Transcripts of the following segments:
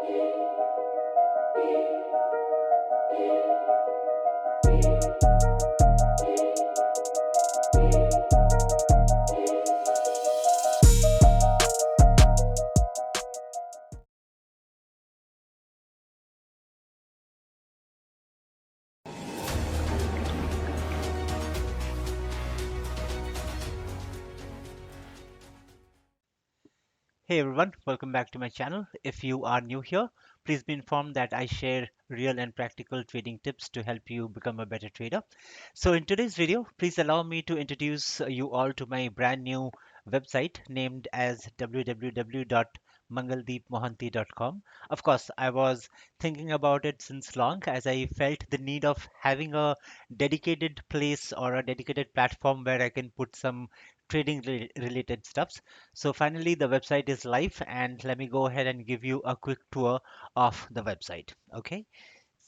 Hey everyone, welcome back to my channel. If you are new here, please be informed that I share real and practical trading tips to help you become a better trader. So in today's video, please allow me to introduce you all to my brand new website named as www.mangaldeepmohanty.com. Of course, I was thinking about it since long as I felt the need of having a dedicated place or a dedicated platform where I can put some trading related stuff. So finally, the website is live, and let me go ahead and give you a quick tour of the website. Okay,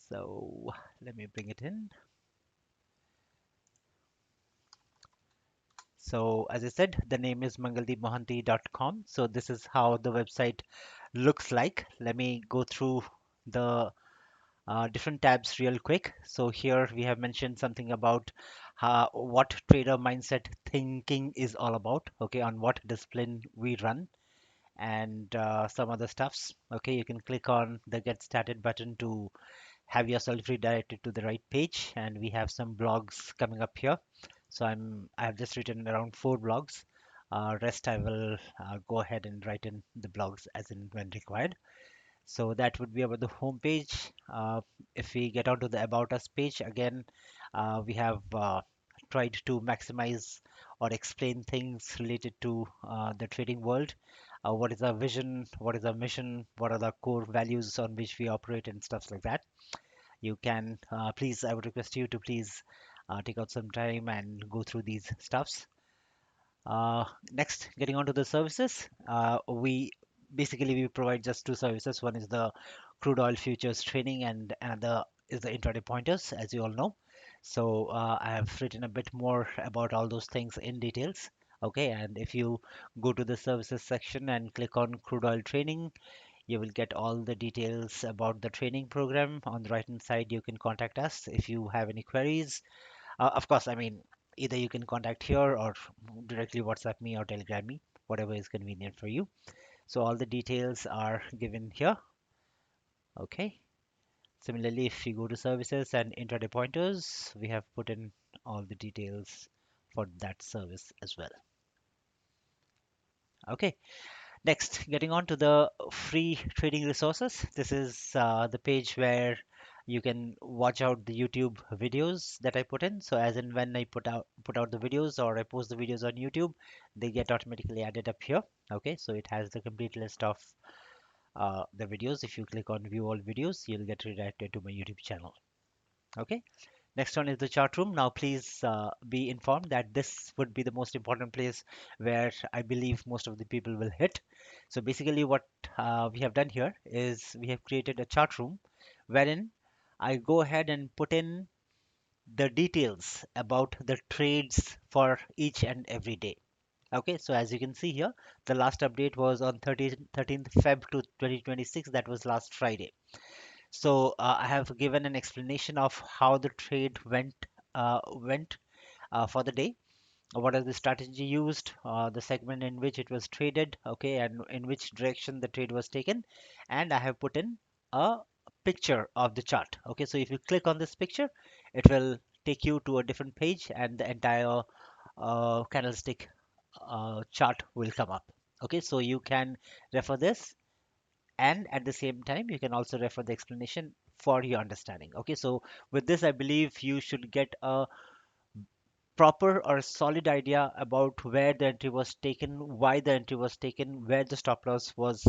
so let me bring it in. So as I said, the name is mangaldeepmohanty.com. So this is how the website looks like. Let me go through the different tabs real quick. So here we have mentioned something about what trader mindset thinking is all about. Okay, on what discipline we run and some other stuffs. Okay, you can click on the get started button to have yourself redirected to the right page, and we have some blogs coming up here. So I have just written around 4 blogs. Rest I will go ahead and write in the blogs as in when required. So that would be about the home page. If we get onto the about us page again, we have tried to maximize or explain things related to the trading world. What is our vision? What is our mission? What are the core values on which we operate and stuff like that? You can please, I would request you to please take out some time and go through these stuffs. Uh, Next, getting on to the services, we basically we provide just 2 services. One is the crude oil futures trading, and another is the intraday pointers, as you all know. So I have written a bit more about all those things in details. Okay, and if you go to the services section and click on crude oil trading, you will get all the details about the training program. On the right hand side, you can contact us if you have any queries. Of course, I mean, either you can contact here or directly WhatsApp me or Telegram me, whatever is convenient for you. So all the details are given here. Okay. Similarly, if you go to services and intraday pointers, we have put in all the details for that service as well. Okay. Next, getting on to the free trading resources. This is the page where you can watch out the YouTube videos that I put in. So as in when I put out the videos or I post the videos on YouTube, they get automatically added up here. Okay, so it has the complete list of the videos. If you click on view all videos, you'll get redirected to my YouTube channel. Okay. Next one is the chart room. Now, please be informed that this would be the most important place where I believe most of the people will hit. So basically, what we have done here is we have created a chart room wherein I go ahead and put in the details about the trades for each and every day. Okay, so as you can see here, the last update was on 13th Feb to 2026. That was last Friday. So I have given an explanation of how the trade went for the day. What is the strategy used, the segment in which it was traded, okay, and in which direction the trade was taken. And I have put in a picture of the chart. Okay, so if you click on this picture, it will take you to a different page, and the entire candlestick chart will come up. Okay, so you can refer this, and at the same time you can also refer the explanation for your understanding. Okay, so with this I believe you should get a proper or solid idea about where the entry was taken, why the entry was taken, where the stop loss was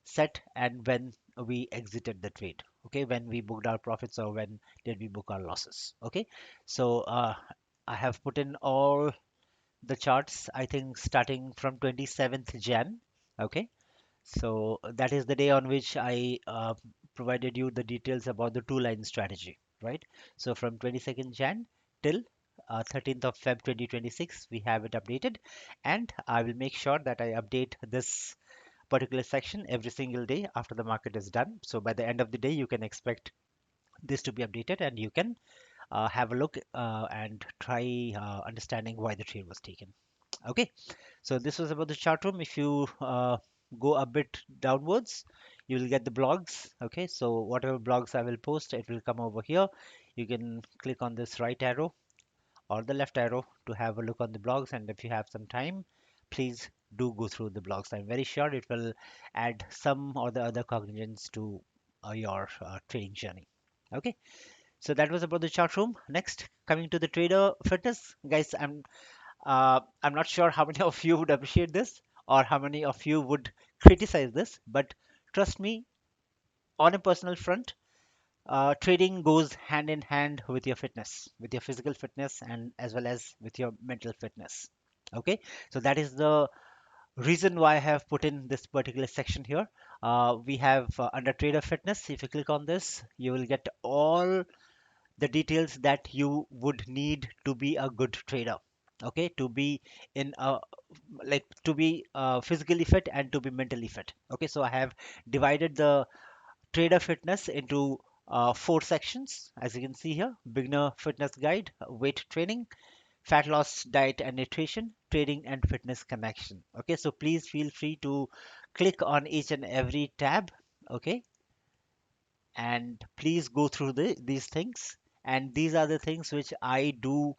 set, and when we exited the trade. Okay, when we booked our profits or when did we book our losses. Okay, so I have put in all the charts, I think starting from 27th Jan. Okay, so that is the day on which I provided you the details about the two-line strategy, right? So from 22nd Jan till 13th of Feb 2026, we have it updated, and I will make sure that I update this particular section every single day after the market is done. So by the end of the day, you can expect this to be updated, and you can have a look and try understanding why the trade was taken. Okay, so this was about the chart room. If you go a bit downwards, you will get the blogs. Okay, so whatever blogs I will post, it will come over here. You can click on this right arrow or the left arrow to have a look on the blogs. And if you have some time, please do go through the blogs. I'm very sure it will add some or the other cognitions to your trading journey. Okay, so that was about the chart room. Next, coming to the trader fitness, guys, I'm not sure how many of you would appreciate this or how many of you would criticize this, but trust me, on a personal front, trading goes hand in hand with your fitness, with your physical fitness, and as well as with your mental fitness. Okay, so that is the reason why I have put in this particular section here. We have under trader fitness. If you click on this, you will get all the details that you would need to be a good trader. Okay, to be in a to be physically fit and to be mentally fit. Okay, so I have divided the trader fitness into four sections, as you can see here: beginner fitness guide, weight training, fat loss diet and nutrition, trading and fitness connection. Okay, so please feel free to click on each and every tab. Okay, and please go through these things, and these are the things which I do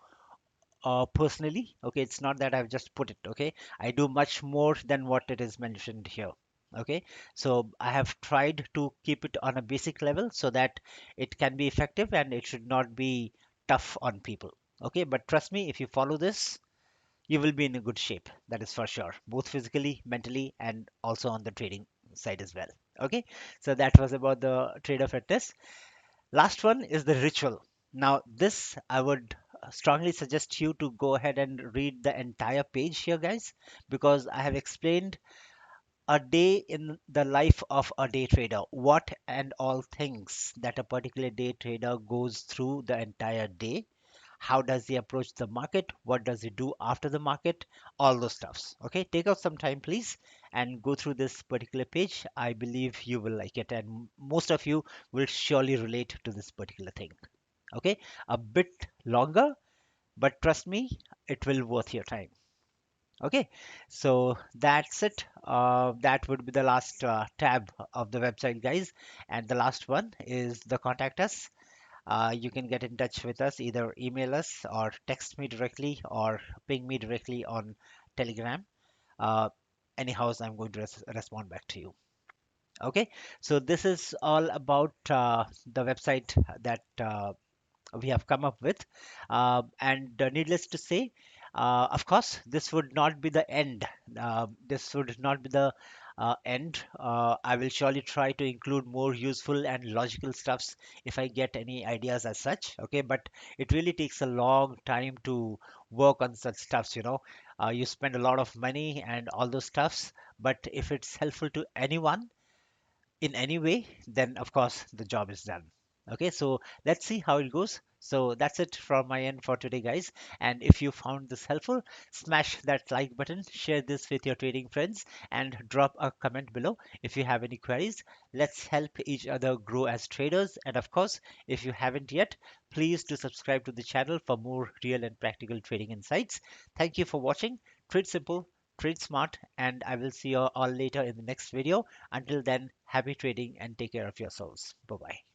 personally. Okay, it's not that I've just put it. Okay, I do much more than what it is mentioned here. Okay, so I have tried to keep it on a basic level so that it can be effective and it should not be tough on people. Okay, but trust me, if you follow this, you will be in a good shape. That is for sure, both physically, mentally, and also on the trading side as well. Okay, so that was about the trader fitness. Last one is the ritual. Now, this I would strongly suggest you to go ahead and read the entire page here, guys, because I have explained a day in the life of a day trader, what and all things that a particular day trader goes through the entire day. How does he approach the market? What does he do after the market? All those stuffs. Okay, take out some time, please, and go through this particular page. I believe you will like it, and most of you will surely relate to this particular thing. Okay, a bit longer, but trust me, it will worth your time. Okay, so that's it. That would be the last tab of the website, guys. And the last one is the contact us. You can get in touch with us, either email us or text me directly or ping me directly on Telegram. Uh, Anyhow, I'm going to respond back to you. Okay, so this is all about the website that we have come up with. And needless to say, of course, this would not be the end. This would not be the end. I will surely try to include more useful and logical stuffs if I get any ideas as such. Okay, but it really takes a long time to work on such stuffs. You spend a lot of money and all those stuffs, but if it's helpful to anyone, in any way, then of course the job is done. Okay, so let's see how it goes. So that's it from my end for today, guys. And if you found this helpful, smash that like button, share this with your trading friends, and drop a comment below if you have any queries. Let's help each other grow as traders. And of course, if you haven't yet, please do subscribe to the channel for more real and practical trading insights. Thank you for watching. Trade simple, trade smart, and I will see you all later in the next video. Until then, happy trading and take care of yourselves. Bye bye.